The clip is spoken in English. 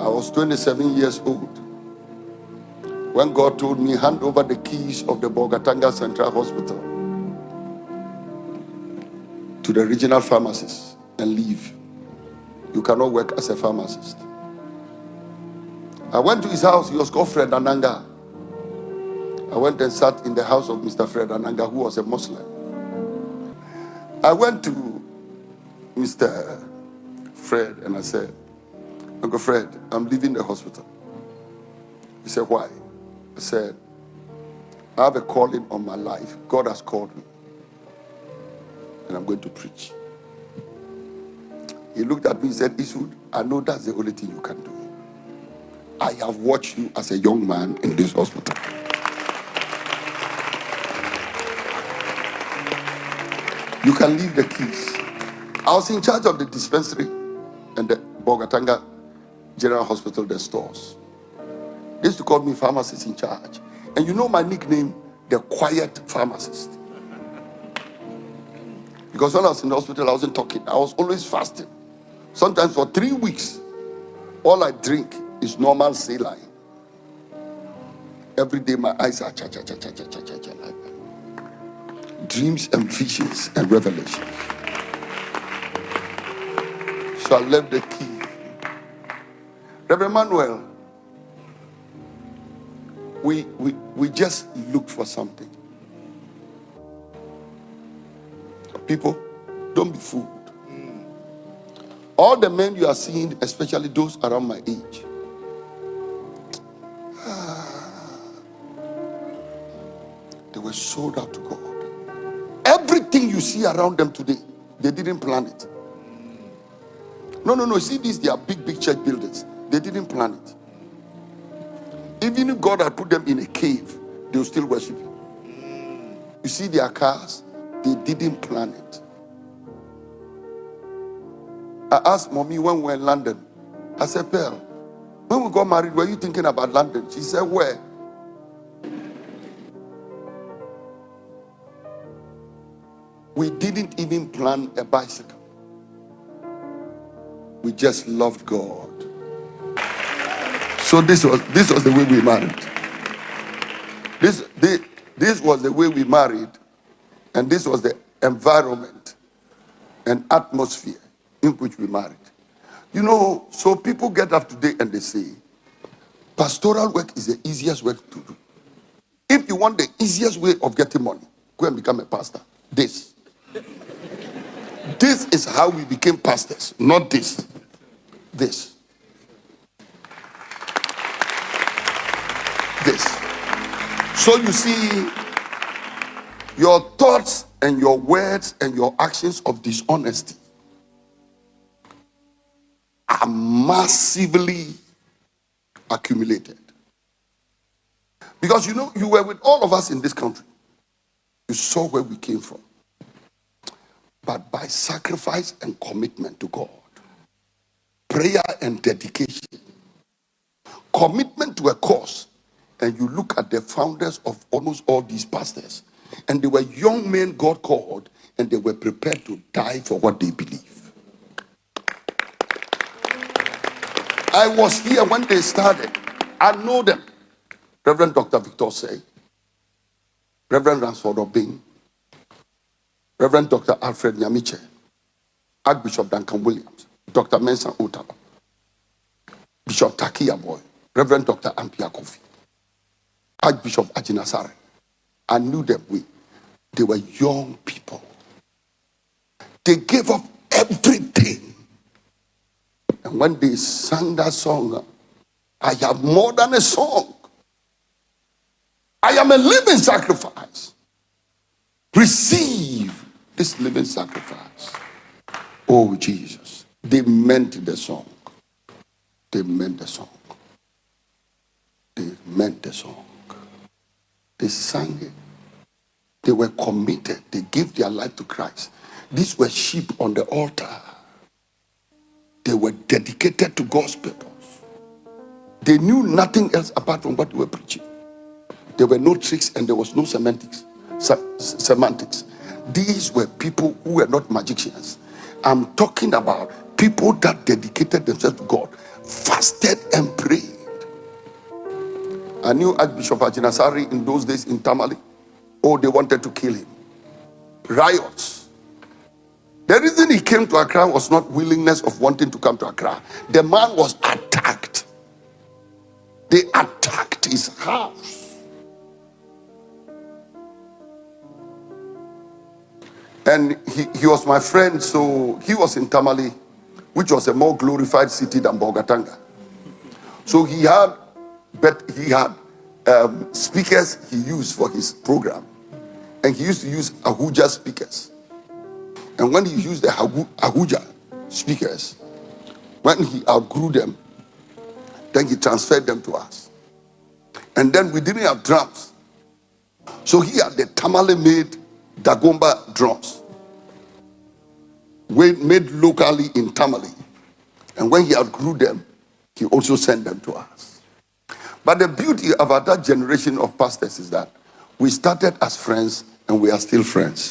I was 27 years old when God told me, hand over the keys of the Bolgatanga Central Hospital to the regional pharmacist and leave. You cannot work as a pharmacist. I went to his house. He was called Fred Ananga. I went and sat in the house of Mr. Fred Ananga, who was a Muslim. I went to Mr. Fred and I said, Uncle Fred, I'm leaving the hospital. He said, why? I said, I have a calling on my life. God has called me. And I'm going to preach. He looked at me and said, Eastwood, I know that's the only thing you can do. I have watched you as a young man in this hospital. You can leave the keys. I was in charge of the dispensary and the Bolgatanga General Hospital, the stores. They used to call me pharmacist in charge. And you know my nickname, the quiet pharmacist. Because when I was in the hospital, I wasn't talking. I was always fasting. Sometimes for 3 weeks, all I drink is normal saline. Every day my eyes are cha-cha-cha-cha-cha-cha-cha-cha. Dreams and visions and revelations. So I left the key. Reverend Manuel, we just looked for something. People, don't be fooled. All the men you are seeing, especially those around my age, they were sold out to God. Everything you see around them today, they didn't plan it. No. See these, they are big church buildings. They didn't plan it. Even if God had put them in a cave, they will still worship you. You see their cars, they didn't plan it. I asked Mommy when we were in London, I said, Pearl, when we got married, were you thinking about London? She said, where? We didn't even plan a bicycle. We just loved God. So this was the way we married. This was the way we married, and this was the environment and atmosphere in which we married. You know, so people get up today and they say, pastoral work is the easiest work to do. If you want the easiest way of getting money, go and become a pastor. This is how we became pastors, not this. This. So you see, your thoughts and your words and your actions of dishonesty are massively accumulated. Because you know, you were with all of us in this country. You saw where we came from. But by sacrifice and commitment to God, prayer and dedication, commitment to a cause, and you look at the founders of almost all these pastors, and they were young men God called, and they were prepared to die for what they believe. I was here when they started. I know them. Reverend Dr. Victor Say, Reverend Ransford Obing, Reverend Dr. Alfred Nyamiche, Archbishop Duncan Williams, Dr. Mensa Otabil, Bishop Tackie Yarboi, Reverend Dr. Ampiah Kwofi, ArchbishopCharlesAgyinasare. I knew them. They were young people. They gave up everything. And when they sang that song, I have more than a song. I am a living sacrifice. Receive this living sacrifice. Oh, Jesus. They meant the song. They meant the song. They meant the song. They sang it. They were committed. They gave their life to Christ. These were sheep on the altar. They were dedicated to God's purpose. They knew nothing else apart from what they were preaching. There were no tricks and there was no semantics. These were people who were not magicians. I'm talking about people that dedicated themselves to God, fasted and I knew ArchbishopCharlesAgyinasare in those days in Tamale. Oh, they wanted to kill him. Riots. The reason he came to Accra was not willingness of wanting to come to Accra. The man was attacked. They attacked his house. And he was my friend, so he was in Tamale, which was a more glorified city than Bolgatanga. So he had speakers he used for his program. And he used to use Ahuja speakers. And when he used the Ahuja speakers, when he outgrew them, then he transferred them to us. And then we didn't have drums. So he had the Tamale-made Dagomba drums, made locally in Tamale. And when he outgrew them, he also sent them to us. But the beauty about that generation of pastors is that we started as friends and we are still friends.